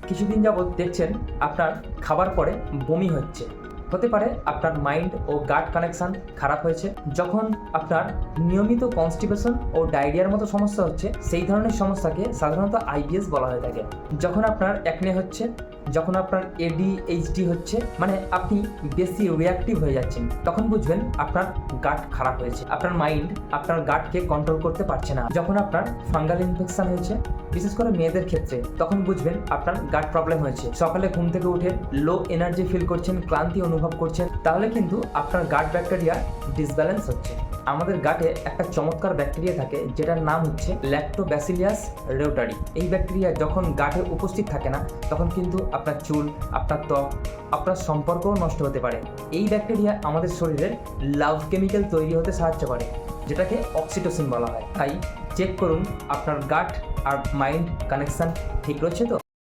কিছুদিন যাবৎ দেখছেন আপনার খাবার পরে বমি হচ্ছে, হতে পারে আপনার মাইন্ড ও গাট কানেকশন খারাপ হয়েছে। যখন আপনার নিয়মিত কনস্টিপেশন ও ডায়রিয়ার মতো সমস্যা হচ্ছে, সেই ধরনের সমস্যাকে সাধারণত আইবিএস বলা হয়ে থাকে। যখন আপনার অ্যাকনে হচ্ছে, যখন আপনার এডিএইচডি হচ্ছে, মানে আপনি বেশি রিয়াক্টিভ হয়ে যাচ্ছেন, তখন বুঝবেন আপনার গাট খারাপ হয়েছে। আপনার মাইন্ড আপনার গাটকে কন্ট্রোল করতে পারছে না। যখন আপনার ফাঙ্গাল ইনফেকশন হয়েছে, বিশেষ করে মেয়েদের ক্ষেত্রে, তখন বুঝবেন আপনার গাট প্রবলেম হয়েছে। সকালে ঘুম থেকে উঠে লো এনার্জি ফিল করছেন, ক্লান্তি অনুভব করছেন, তাহলে কিন্তু আপনার গাট ব্যাকটেরিয়া ডিসব্যালেন্স হচ্ছে। আমাদের গাটে একটা চমৎকার ব্যাকটেরিয়া থাকে যেটার নাম হচ্ছে ল্যাক্টোব্যাসিলিয়াস রেউটারি। এই ব্যাকটেরিয়া যখন গাটে উপস্থিত থাকে না, তখন কিন্তু আপনার চুল, আপনার ত্বক, আপনার সম্পর্কও নষ্ট হতে পারে। এই ব্যাকটেরিয়া আমাদের শরীরের লাভ কেমিক্যাল তৈরি হতে সাহায্য করে, যেটাকে অক্সিটোসিন বলা হয়। তাই চেক করুন আপনার গাট আর মাইন্ড কানেকশন ঠিক রয়েছে তো।